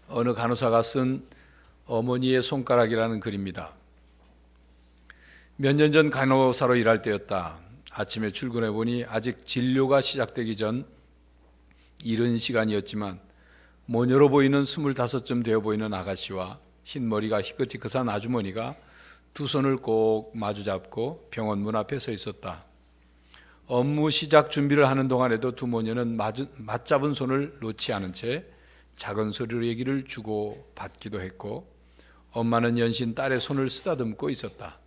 어느 간호사가 쓴 어머니의 손가락이라는 글입니다. 몇 년 전 간호사로 일할 때였다. 아침에 출근해 보니 아직 진료가 시작되기 전 이른 시간이었지만 모녀로 보이는 25쯤 되어 보이는 아가씨와 흰머리가 희끗희끗한 아주머니가 두 손을 꼭 마주 잡고 병원 문 앞에 서 있었다. 업무 시작 준비를 하는 동안에도 두 모녀는 맞잡은 손을 놓지 않은 채 작은 소리로 얘기를 주고 받기도 했고, 엄마는 연신 딸의 손을 쓰다듬고 있었다.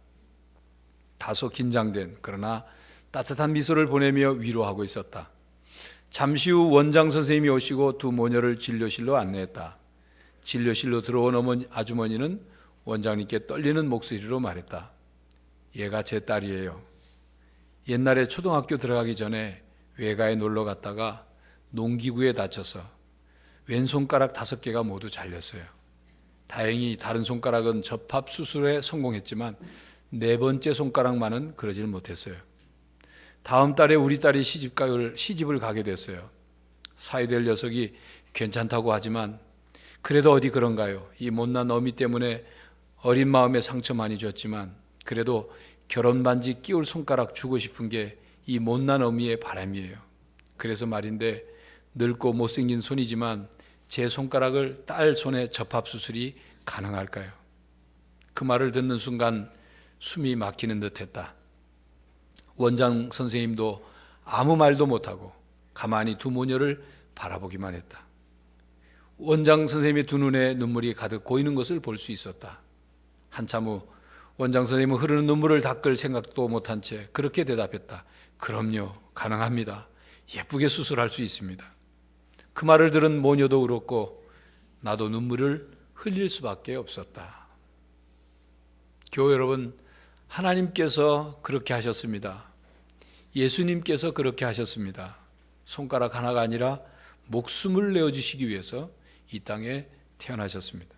다소 긴장된 그러나 따뜻한 미소를 보내며 위로하고 있었다. 잠시 후 원장 선생님이 오시고 두 모녀를 진료실로 안내했다. 진료실로 들어온 아주머니는 원장님께 떨리는 목소리로 말했다. 얘가 제 딸이에요. 옛날에 초등학교 들어가기 전에 외가에 놀러 갔다가 농기구에 다쳐서 왼손가락 5개가 모두 잘렸어요. 다행히 다른 손가락은 접합 수술에 성공했지만 4번째 손가락만은 그러질 못했어요. 다음 달에 우리 딸이 시집을 가게 됐어요. 사이될 녀석이 괜찮다고 하지만 그래도 어디 그런가요? 이 못난 어미 때문에 어린 마음에 상처 많이 줬지만 그래도 결혼 반지 끼울 손가락 주고 싶은 게 이 못난 어미의 바람이에요. 그래서 말인데 늙고 못생긴 손이지만 제 손가락을 딸 손에 접합 수술이 가능할까요? 그 말을 듣는 순간 숨이 막히는 듯했다. 원장 선생님도 아무 말도 못하고 가만히 두 모녀를 바라보기만 했다. 원장 선생님의 두 눈에 눈물이 가득 고이는 것을 볼 수 있었다. 한참 후 원장 선생님은 흐르는 눈물을 닦을 생각도 못한 채 그렇게 대답했다. 그럼요, 가능합니다. 예쁘게 수술할 수 있습니다. 그 말을 들은 모녀도 울었고 나도 눈물을 흘릴 수밖에 없었다. 교회 여러분, 하나님께서 그렇게 하셨습니다. 예수님께서 그렇게 하셨습니다. 손가락 하나가 아니라 목숨을 내어주시기 위해서 이 땅에 태어나셨습니다.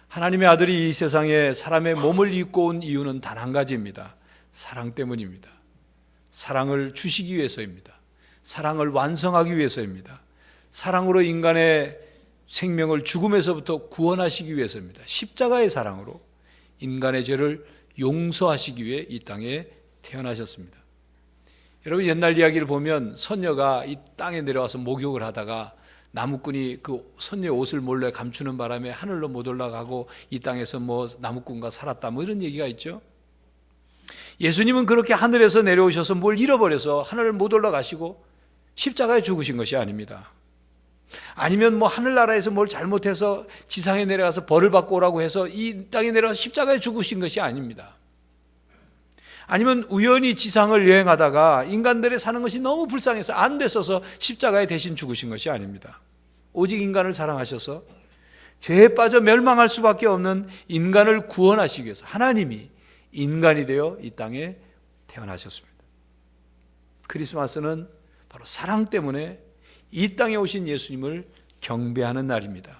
하나님의 아들이 이 세상에 사람의 몸을 입고 온 이유는 단 한 가지입니다. 사랑 때문입니다. 사랑을 주시기 위해서입니다. 사랑을 완성하기 위해서입니다. 사랑으로 인간의 생명을 죽음에서부터 구원하시기 위해서입니다. 십자가의 사랑으로 인간의 죄를 용서하시기 위해 이 땅에 태어나셨습니다. 여러분, 옛날 이야기를 보면 선녀가 이 땅에 내려와서 목욕을 하다가 나무꾼이 그 선녀의 옷을 몰래 감추는 바람에 하늘로 못 올라가고 이 땅에서 나무꾼과 살았다 이런 얘기가 있죠. 예수님은 그렇게 하늘에서 내려오셔서 뭘 잃어버려서 하늘을 못 올라가시고 십자가에 죽으신 것이 아닙니다. 아니면 하늘나라에서 뭘 잘못해서 지상에 내려가서 벌을 받고 오라고 해서 이 땅에 내려가서 십자가에 죽으신 것이 아닙니다. 아니면 우연히 지상을 여행하다가 인간들이 사는 것이 너무 불쌍해서 안 됐어서 십자가에 대신 죽으신 것이 아닙니다. 오직 인간을 사랑하셔서 죄에 빠져 멸망할 수밖에 없는 인간을 구원하시기 위해서 하나님이 인간이 되어 이 땅에 태어나셨습니다. 크리스마스는 바로 사랑 때문에 이 땅에 오신 예수님을 경배하는 날입니다.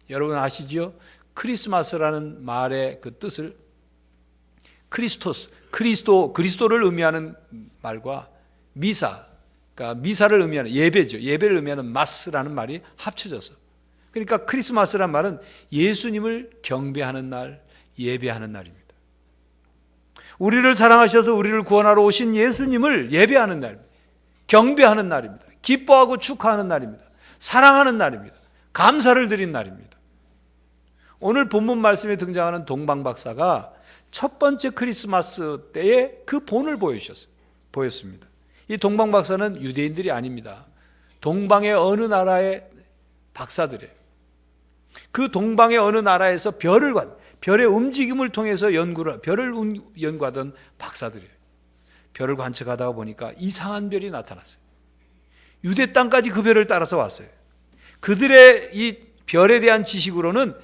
여러분 아시지요? 크리스마스라는 말의 그 뜻을 그리스도를 의미하는 말과 미사, 그러니까 미사를 의미하는 예배죠. 예배를 의미하는 마스라는 말이 합쳐져서. 그러니까 크리스마스란 말은 예수님을 경배하는 날, 예배하는 날입니다. 우리를 사랑하셔서 우리를 구원하러 오신 예수님을 예배하는 날입니다. 경배하는 날입니다. 기뻐하고 축하하는 날입니다. 사랑하는 날입니다. 감사를 드린 날입니다. 오늘 본문 말씀에 등장하는 동방박사가 첫 번째 크리스마스 때에 그 본을 보였습니다. 이 동방박사는 유대인들이 아닙니다. 동방의 어느 나라의 박사들이에요. 그 동방의 어느 나라에서 별의 움직임을 통해서 별을 연구하던 박사들이에요. 별을 관측하다가 보니까 이상한 별이 나타났어요. 유대 땅까지 그 별을 따라서 왔어요. 그들의 이 별에 대한 지식으로는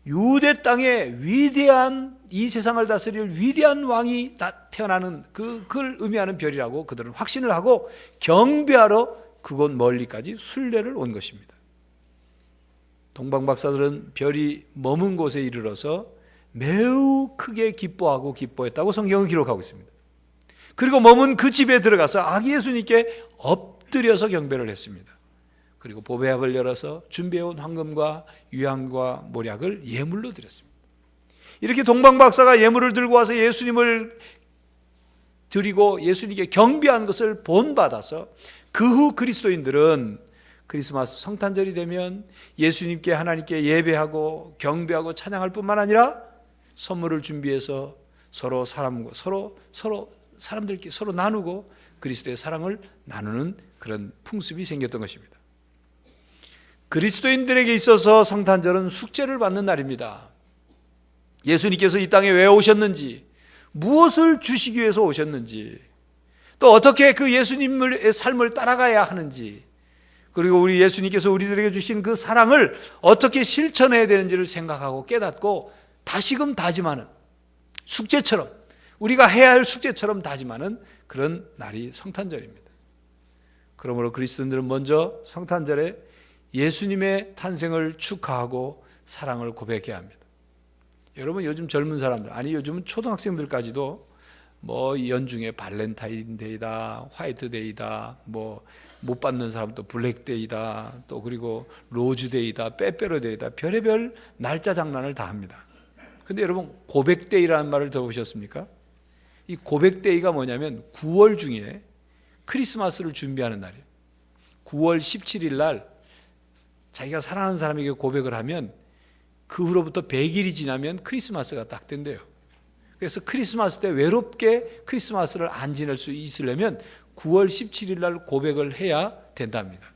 유대 땅에 위대한 이 세상을 다스릴 위대한 왕이 태어나는 그걸 의미하는 별이라고 그들은 확신을 하고 경배하러 그곳 멀리까지 순례를 온 것입니다. 동방박사들은 별이 머문 곳에 이르러서 매우 크게 기뻐했다고 성경은 기록하고 있습니다. 그리고 머문 그 집에 들어가서 아기 예수님께 엎드려서 경배를 했습니다. 그리고 보배합을 열어서 준비해온 황금과 유향과 모략을 예물로 드렸습니다. 이렇게 동방박사가 예물을 들고 와서 예수님을 드리고 예수님께 경배한 것을 본받아서 그 후 그리스도인들은 크리스마스 성탄절이 되면 예수님께 하나님께 예배하고 경배하고 찬양할 뿐만 아니라 선물을 준비해서 서로 사람들끼리 서로 나누고 그리스도의 사랑을 나누는 그런 풍습이 생겼던 것입니다. 그리스도인들에게 있어서 성탄절은 숙제를 받는 날입니다. 예수님께서 이 땅에 왜 오셨는지, 무엇을 주시기 위해서 오셨는지, 또 어떻게 그 예수님의 삶을 따라가야 하는지, 그리고 우리 예수님께서 우리들에게 주신 그 사랑을 어떻게 실천해야 되는지를 생각하고 깨닫고 다시금 다짐하는 숙제처럼, 우리가 해야 할 숙제처럼 다짐하는 그런 날이 성탄절입니다. 그러므로 그리스도인들은 먼저 성탄절에 예수님의 탄생을 축하하고 사랑을 고백해야 합니다. 여러분, 요즘 젊은 사람들, 아니 요즘은 초등학생들까지도 뭐 연중에 발렌타인데이다, 화이트데이다, 뭐 못 받는 사람도 블랙데이다, 또 그리고 로즈데이다, 빼빼로데이다, 별의별 날짜 장난을 다 합니다. 근데 여러분, 고백데이라는 말을 들어보셨습니까? 이 고백데이가 뭐냐면 9월 중에 크리스마스를 준비하는 날이에요. 9월 17일 날 자기가 사랑하는 사람에게 고백을 하면 그 후로부터 100일이 지나면 크리스마스가 딱 된대요. 그래서 크리스마스 때 외롭게 크리스마스를 안 지낼 수 있으려면 9월 17일 날 고백을 해야 된답니다.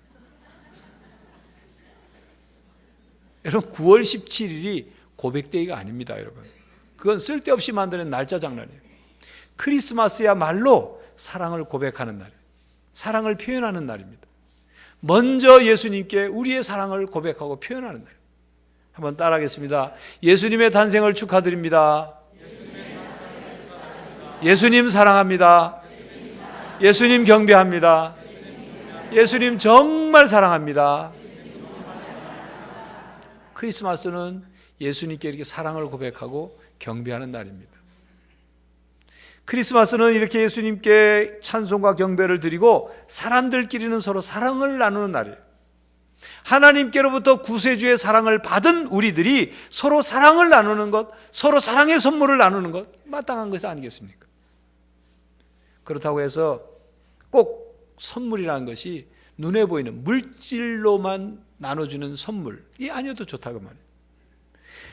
여러분, 9월 17일이 고백데이가 아닙니다, 여러분. 그건 쓸데없이 만드는 날짜 장난이에요. 크리스마스야말로 사랑을 고백하는 날이에요. 사랑을 표현하는 날입니다. 먼저 예수님께 우리의 사랑을 고백하고 표현하는 날이에요. 한번 따라하겠습니다. 예수님의 탄생을 축하드립니다. 예수님 사랑합니다. 예수님 경배합니다. 예수님 정말 사랑합니다. 크리스마스는 예수님께 이렇게 사랑을 고백하고 경배하는 날입니다. 크리스마스는 이렇게 예수님께 찬송과 경배를 드리고 사람들끼리는 서로 사랑을 나누는 날이에요. 하나님께로부터 구세주의 사랑을 받은 우리들이 서로 사랑을 나누는 것, 서로 사랑의 선물을 나누는 것, 마땅한 것이 아니겠습니까? 그렇다고 해서 꼭 선물이라는 것이 눈에 보이는 물질로만 나눠주는 선물이 아니어도 좋다고 말이에요.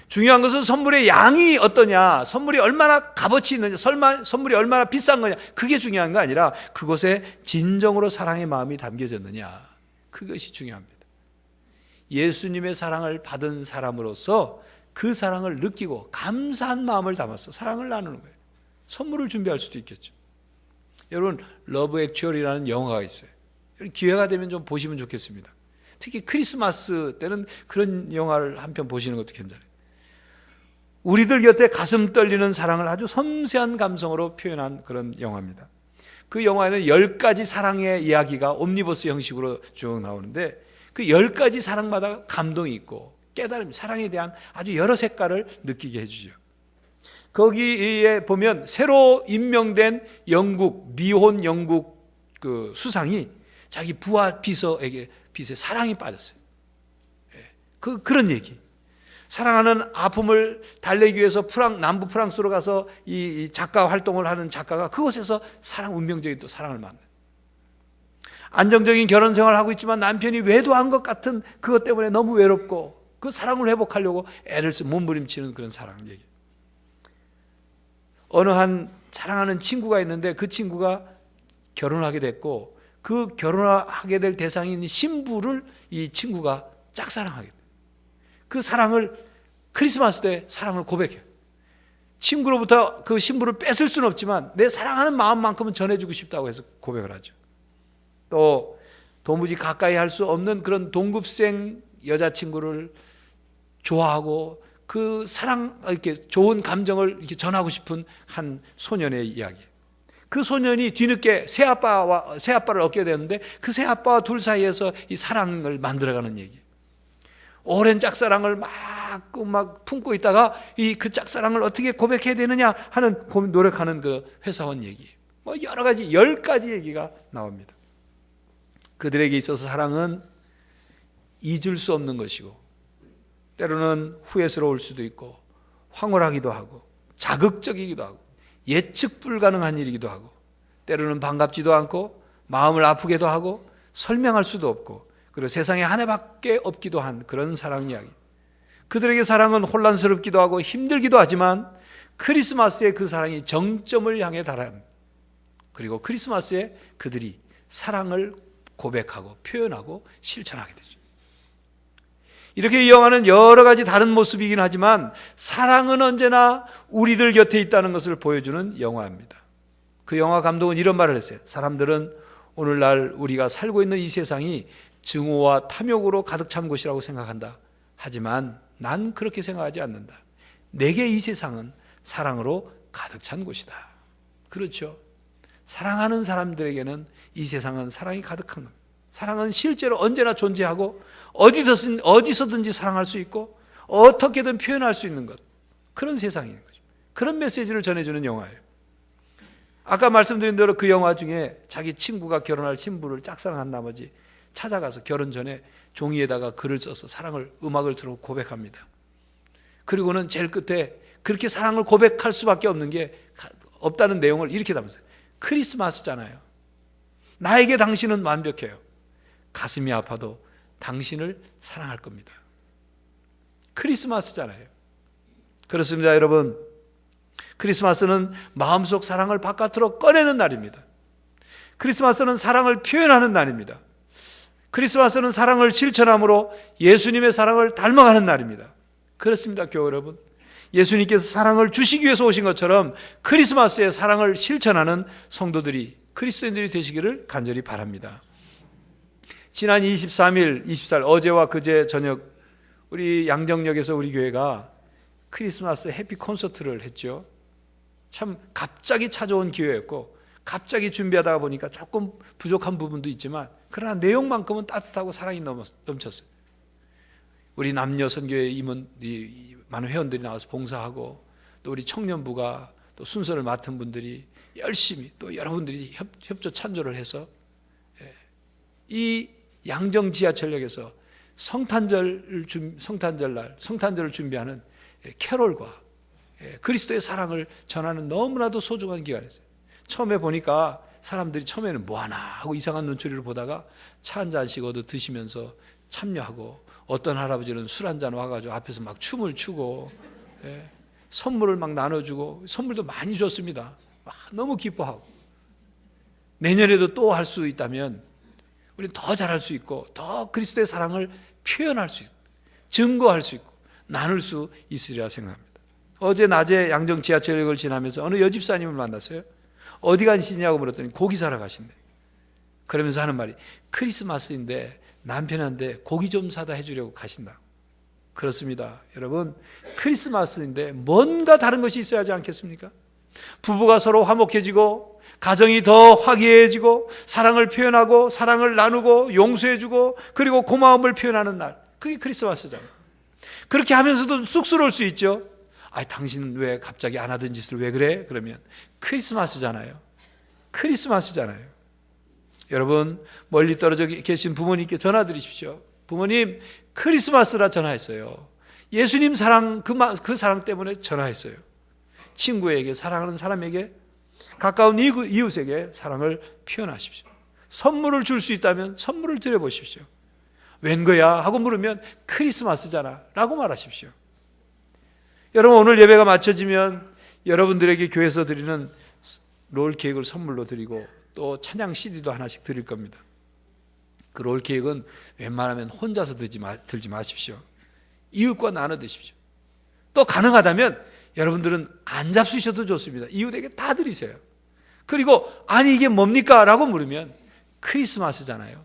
중요한 것은 선물의 양이 어떠냐, 선물이 얼마나 값어치 있느냐, 선물이 얼마나 비싼 거냐, 그게 중요한 거 아니라 그곳에 진정으로 사랑의 마음이 담겨졌느냐, 그것이 중요합니다. 예수님의 사랑을 받은 사람으로서 그 사랑을 느끼고 감사한 마음을 담아서 사랑을 나누는 거예요. 선물을 준비할 수도 있겠죠. 여러분, 러브 액츄얼이라는 영화가 있어요. 기회가 되면 좀 보시면 좋겠습니다. 특히 크리스마스 때는 그런 영화를 한 편 보시는 것도 괜찮아요. 우리들 곁에 가슴 떨리는 사랑을 아주 섬세한 감성으로 표현한 그런 영화입니다. 그 영화에는 10가지 사랑의 이야기가 옴니버스 형식으로 쭉 나오는데 그 10가지 사랑마다 감동이 있고 깨달음, 사랑에 대한 아주 여러 색깔을 느끼게 해주죠. 거기에 보면 새로 임명된 미혼 영국 그 수상이 자기 부하 비서에게 사랑이 빠졌어요. 그런 얘기. 사랑하는 아픔을 달래기 위해서 남부 프랑스로 가서 이 작가 활동을 하는 작가가 그곳에서 운명적인 또 사랑을 만나요. 안정적인 결혼 생활을 하고 있지만 남편이 외도한 것 같은 그것 때문에 너무 외롭고 그 사랑을 회복하려고 애를 몸부림치는 그런 사랑 얘기. 어느 한 사랑하는 친구가 있는데 그 친구가 결혼하게 됐고 그 결혼하게 될 대상인 신부를 이 친구가 짝사랑하게 돼요. 그 사랑을 크리스마스 때 사랑을 고백해요. 친구로부터 그 신부를 뺏을 수는 없지만 내 사랑하는 마음만큼은 전해주고 싶다고 해서 고백을 하죠. 또 도무지 가까이 할 수 없는 그런 동급생 여자친구를 좋아하고 그 사랑, 이렇게 좋은 감정을 이렇게 전하고 싶은 한 소년의 이야기. 그 소년이 뒤늦게 새아빠를 얻게 되는데 그 새아빠와 둘 사이에서 이 사랑을 만들어가는 얘기. 오랜 짝사랑을 막 품고 있다가 그 짝사랑을 어떻게 고백해야 되느냐 하는 노력하는 그 회사원 얘기. 뭐 여러 가지 10가지 얘기가 나옵니다. 그들에게 있어서 사랑은 잊을 수 없는 것이고, 때로는 후회스러울 수도 있고, 황홀하기도 하고, 자극적이기도 하고, 예측 불가능한 일이기도 하고, 때로는 반갑지도 않고 마음을 아프게도 하고 설명할 수도 없고, 그리고 세상에 한 해밖에 없기도 한 그런 사랑 이야기. 그들에게 사랑은 혼란스럽기도 하고 힘들기도 하지만 크리스마스에 그 사랑이 정점을 향해 달한, 그리고 크리스마스에 그들이 사랑을 고백하고 표현하고 실천하게 되죠. 이렇게 이 영화는 여러 가지 다른 모습이긴 하지만 사랑은 언제나 우리들 곁에 있다는 것을 보여주는 영화입니다. 그 영화 감독은 이런 말을 했어요. 사람들은 오늘날 우리가 살고 있는 이 세상이 증오와 탐욕으로 가득 찬 곳이라고 생각한다. 하지만 난 그렇게 생각하지 않는다. 내게 이 세상은 사랑으로 가득 찬 곳이다. 그렇죠. 사랑하는 사람들에게는 이 세상은 사랑이 가득한 겁니다. 사랑은 실제로 언제나 존재하고 어디서든지 사랑할 수 있고 어떻게든 표현할 수 있는 것, 그런 세상인 거죠. 그런 메시지를 전해주는 영화예요. 아까 말씀드린 대로 그 영화 중에 자기 친구가 결혼할 신부를 짝사랑한 나머지 찾아가서 결혼 전에 종이에다가 글을 써서 사랑을, 음악을 틀어 고백합니다. 그리고는 제일 끝에 그렇게 사랑을 고백할 수밖에 없다는 내용을 이렇게 담았어요. 크리스마스잖아요. 나에게 당신은 완벽해요. 가슴이 아파도 당신을 사랑할 겁니다. 크리스마스잖아요. 그렇습니다, 여러분. 크리스마스는 마음속 사랑을 바깥으로 꺼내는 날입니다. 크리스마스는 사랑을 표현하는 날입니다. 크리스마스는 사랑을 실천함으로 예수님의 사랑을 닮아가는 날입니다. 그렇습니다, 교회 여러분. 예수님께서 사랑을 주시기 위해서 오신 것처럼 크리스마스에 사랑을 실천하는 성도들이, 그리스도인들이 되시기를 간절히 바랍니다. 지난 23일, 24일 어제와 그제 저녁 우리 양정역에서 우리 교회가 크리스마스 해피 콘서트를 했죠. 참 갑자기 찾아온 기회였고 갑자기 준비하다가 보니까 조금 부족한 부분도 있지만 그러나 내용만큼은 따뜻하고 사랑이 넘쳤어요. 우리 남녀 선교회 많은 회원들이 나와서 봉사하고 또 우리 청년부가 또 순서를 맡은 분들이 열심히 또 여러분들이 협조 찬조를 해서 이 양정 지하철역에서 성탄절을 준비하는 캐롤과 그리스도의 사랑을 전하는 너무나도 소중한 기간이었어요. 처음에 보니까 사람들이 처음에는 뭐하나 하고 이상한 눈초리를 보다가 차 한 잔씩 얻어 드시면서 참여하고, 어떤 할아버지는 술 한 잔 와가지고 앞에서 막 춤을 추고 선물을 막 나눠주고, 선물도 많이 줬습니다. 너무 기뻐하고, 내년에도 또 할 수 있다면 우리는 더 잘할 수 있고 더 그리스도의 사랑을 표현할 수 있고 증거할 수 있고 나눌 수 있으리라 생각합니다. 어제 낮에 양정 지하철역을 지나면서 어느 여집사님을 만났어요. 어디 가시냐고 물었더니 고기 사러 가신대. 그러면서 하는 말이, 크리스마스인데 남편한테 고기 좀 사다 해주려고 가신다. 그렇습니다, 여러분. 크리스마스인데 뭔가 다른 것이 있어야 하지 않겠습니까? 부부가 서로 화목해지고 가정이 더 화기애애해지고 사랑을 표현하고 사랑을 나누고 용서해주고 그리고 고마움을 표현하는 날, 그게 크리스마스잖아요. 그렇게 하면서도 쑥스러울 수 있죠. 당신은 왜 갑자기 안 하던 짓을 왜 그래? 그러면 크리스마스잖아요. 크리스마스잖아요. 여러분, 멀리 떨어져 계신 부모님께 전화 드리십시오. 부모님, 크리스마스라 전화했어요. 예수님 사랑, 그 사랑 때문에 전화했어요. 친구에게, 사랑하는 사람에게, 가까운 이웃에게 사랑을 표현하십시오. 선물을 줄 수 있다면 선물을 드려보십시오. 웬 거야? 하고 물으면 크리스마스잖아 라고 말하십시오. 여러분, 오늘 예배가 마쳐지면 여러분들에게 교회에서 드리는 롤 케이크를 선물로 드리고 또 찬양 CD도 하나씩 드릴 겁니다. 그 롤 케이크는 웬만하면 혼자서 들지 마십시오. 이웃과 나눠 드십시오. 또 가능하다면 여러분들은 안 잡수셔도 좋습니다. 이웃에게 다 드리세요. 그리고 아니 이게 뭡니까? 라고 물으면 크리스마스잖아요.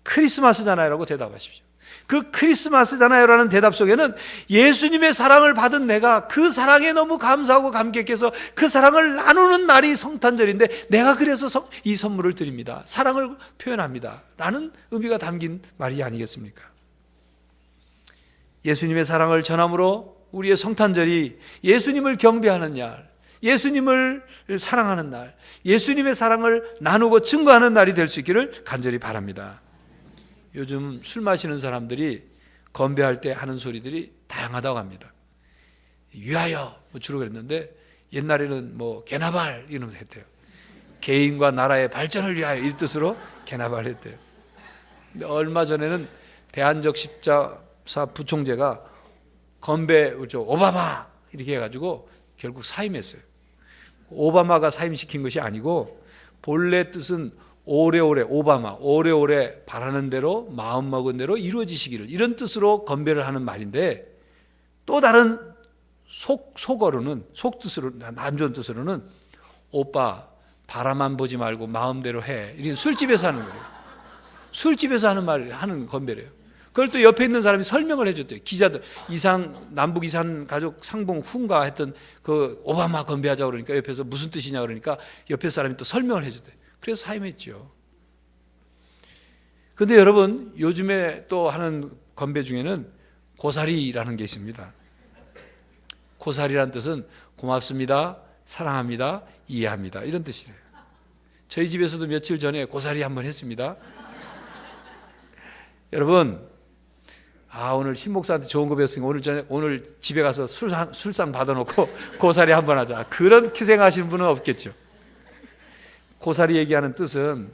크리스마스잖아요 라고 대답하십시오. 그 크리스마스잖아요 라는 대답 속에는 예수님의 사랑을 받은 내가 그 사랑에 너무 감사하고 감격해서 그 사랑을 나누는 날이 성탄절인데 내가 그래서 이 선물을 드립니다. 사랑을 표현합니다 라는 의미가 담긴 말이 아니겠습니까? 예수님의 사랑을 전함으로 우리의 성탄절이 예수님을 경배하는 날, 예수님을 사랑하는 날, 예수님의 사랑을 나누고 증거하는 날이 될 수 있기를 간절히 바랍니다. 요즘 술 마시는 사람들이 건배할 때 하는 소리들이 다양하다고 합니다. 위하여 뭐 주로 그랬는데 옛날에는 뭐 개나발 이런 거 했대요. 개인과 나라의 발전을 위하여 이 뜻으로 개나발 했대요. 근데 얼마 전에는 대한적 십자사 부총재가 건배 오바마 이렇게 해가지고 결국 사임했어요. 오바마가 사임시킨 것이 아니고 본래 뜻은 오래오래 오바마 오래오래 바라는 대로 마음먹은 대로 이루어지시기를 이런 뜻으로 건배를 하는 말인데 또 다른 속어로는 속뜻으로 안 좋은 뜻으로는 오빠 바라만 보지 말고 마음대로 해 이렇게 술집에서 하는 거예요. 술집에서 하는 말 하는 건배래요. 그걸 또 옆에 있는 사람이 설명을 해줬대요. 기자들 남북 이산 가족 상봉 훈가 했던 그 오바마 건배하자 그러니까 옆에서 무슨 뜻이냐 그러니까 옆에 사람이 또 설명을 해줬대요. 그래서 사임했죠. 그런데 여러분 요즘에 또 하는 건배 중에는 고사리라는 게 있습니다. 고사리라는 뜻은 고맙습니다, 사랑합니다, 이해합니다 이런 뜻이래요. 저희 집에서도 며칠 전에 고사리 한번 했습니다. 여러분 오늘 신 목사한테 좋은 거 배웠으니까 오늘 집에 가서 술상 받아놓고 고사리 한번 하자. 그런 기생하시는 분은 없겠죠. 고사리 얘기하는 뜻은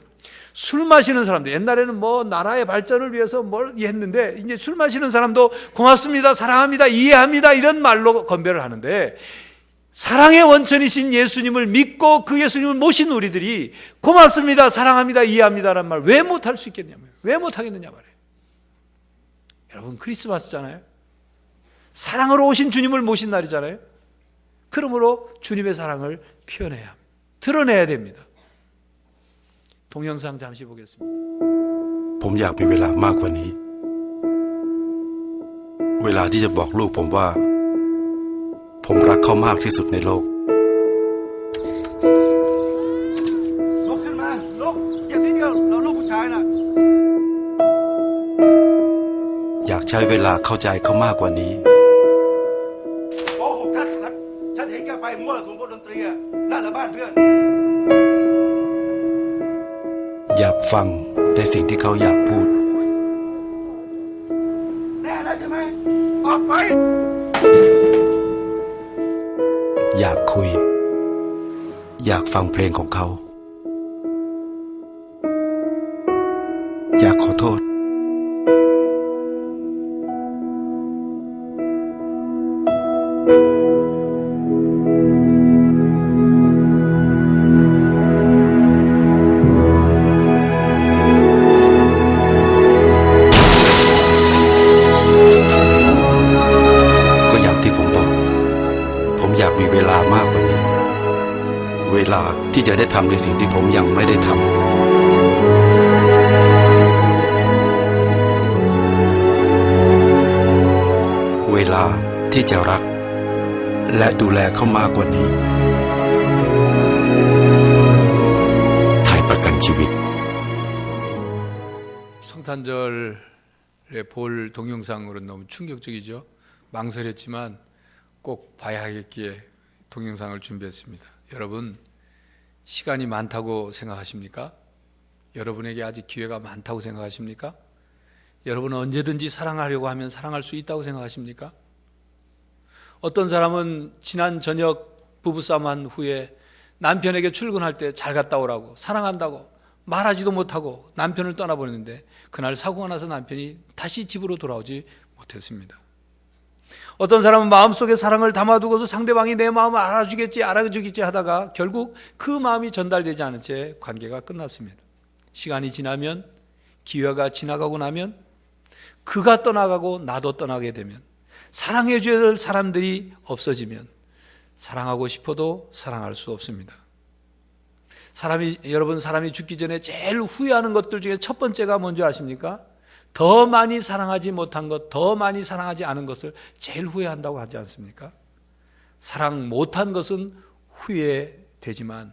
술 마시는 사람들 옛날에는 뭐 나라의 발전을 위해서 뭘 했는데 이제 술 마시는 사람도 고맙습니다, 사랑합니다, 이해합니다 이런 말로 건배를 하는데 사랑의 원천이신 예수님을 믿고 그 예수님을 모신 우리들이 고맙습니다, 사랑합니다, 이해합니다라는 말 왜 못할 수 있겠냐면 왜 못하겠느냐 말이에요. 여러분 크리스마스잖아요. 사랑으로 오신 주님을 모신 날이잖아요. 그러므로 주님의 사랑을 표현해야 합니다. 드러내야 됩니다. 동영상 잠시 보겠습니다. ผมอยากมีเวลามากกว่านี้เวลาที่จะบอกลูกผมว่าผมรักเขามากที่สุดในโลกลุกขึ้นมาลุกอย่าทีเดียวเราลูกผู้ชายน่ะอยากใช้เวลาเข้าใจเขามากกว่านี้โอ้โหฉันเห็นแกไปมั่วสุมบนดนตรีอ่ะนั่นแหละบ้านเพื่อนอยากฟังในสิ่งที่เขาอยากพูดแน่แล้วใช่ไหมออกไปอยากคุยอยากฟังเพลงของเขาอยากขอโทษเวลาที่จะได้ทำในสิ่งที่ผมยังไม่ได้ทำเวลาที่จะรักและดูแลเขามากกว่านี้ไทยประกันชีวิต 성탄절에 볼 동영상으로 너무 충격적이죠. 망설였지만 꼭 봐야 하겠기에 동영상을 준비했습니다. 여러분 시간이 많다고 생각하십니까? 여러분에게 아직 기회가 많다고 생각하십니까? 여러분은 언제든지 사랑하려고 하면 사랑할 수 있다고 생각하십니까? 어떤 사람은 지난 저녁 부부싸움한 후에 남편에게 출근할 때 잘 갔다 오라고 사랑한다고 말하지도 못하고 남편을 떠나보냈는데 그날 사고가 나서 남편이 다시 집으로 돌아오지 못했습니다. 어떤 사람은 마음속에 사랑을 담아두고서 상대방이 내 마음을 알아주겠지 하다가 결국 그 마음이 전달되지 않은 채 관계가 끝났습니다. 시간이 지나면 기회가 지나가고 나면 그가 떠나가고 나도 떠나게 되면 사랑해 줘야 될 사람들이 없어지면 사랑하고 싶어도 사랑할 수 없습니다. 여러분 사람이 죽기 전에 제일 후회하는 것들 중에 첫 번째가 뭔지 아십니까? 더 많이 사랑하지 못한 것, 더 많이 사랑하지 않은 것을 제일 후회한다고 하지 않습니까? 사랑 못한 것은 후회되지만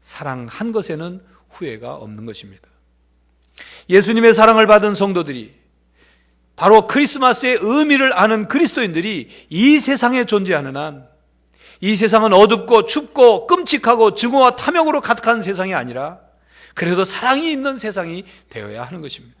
사랑한 것에는 후회가 없는 것입니다. 예수님의 사랑을 받은 성도들이 바로 크리스마스의 의미를 아는 그리스도인들이 이 세상에 존재하는 한 이 세상은 어둡고 춥고 끔찍하고 증오와 탐욕으로 가득한 세상이 아니라 그래도 사랑이 있는 세상이 되어야 하는 것입니다.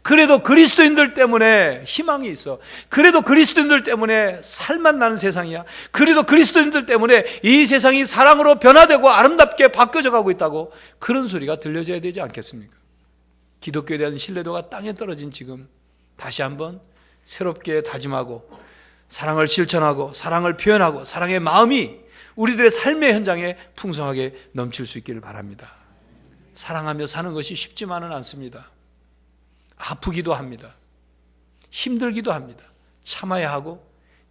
그래도 그리스도인들 때문에 희망이 있어. 그래도 그리스도인들 때문에 살만 나는 세상이야. 그래도 그리스도인들 때문에 이 세상이 사랑으로 변화되고 아름답게 바뀌어져 가고 있다고, 그런 소리가 들려져야 되지 않겠습니까? 기독교에 대한 신뢰도가 땅에 떨어진 지금 다시 한번 새롭게 다짐하고 사랑을 실천하고 사랑을 표현하고 사랑의 마음이 우리들의 삶의 현장에 풍성하게 넘칠 수 있기를 바랍니다. 사랑하며 사는 것이 쉽지만은 않습니다. 아프기도 합니다. 힘들기도 합니다. 참아야 하고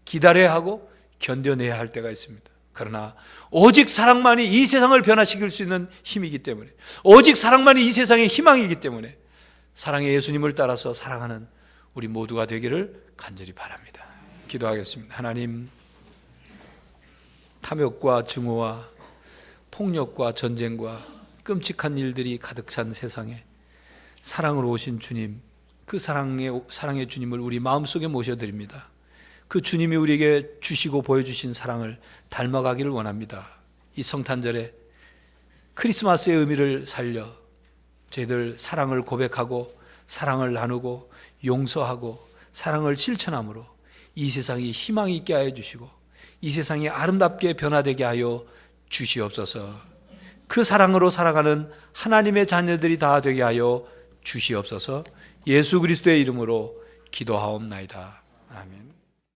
기다려야 하고 견뎌내야 할 때가 있습니다. 그러나 오직 사랑만이 이 세상을 변화시킬 수 있는 힘이기 때문에, 오직 사랑만이 이 세상의 희망이기 때문에 사랑의 예수님을 따라서 살아가는 우리 모두가 되기를 간절히 바랍니다. 기도하겠습니다. 하나님, 탐욕과 증오와 폭력과 전쟁과 끔찍한 일들이 가득 찬 세상에 사랑으로 오신 주님, 그 사랑의 주님을 우리 마음속에 모셔드립니다. 그 주님이 우리에게 주시고 보여주신 사랑을 닮아가기를 원합니다. 이 성탄절에 크리스마스의 의미를 살려 저희들 사랑을 고백하고 사랑을 나누고 용서하고 사랑을 실천함으로 이 세상이 희망이 있게 하여 주시고 이 세상이 아름답게 변화되게 하여 주시옵소서. 그 사랑으로 살아가는 하나님의 자녀들이 다 되게 하여 주시옵소서. 예수 그리스도의 이름으로 기도하옵나이다. 아멘.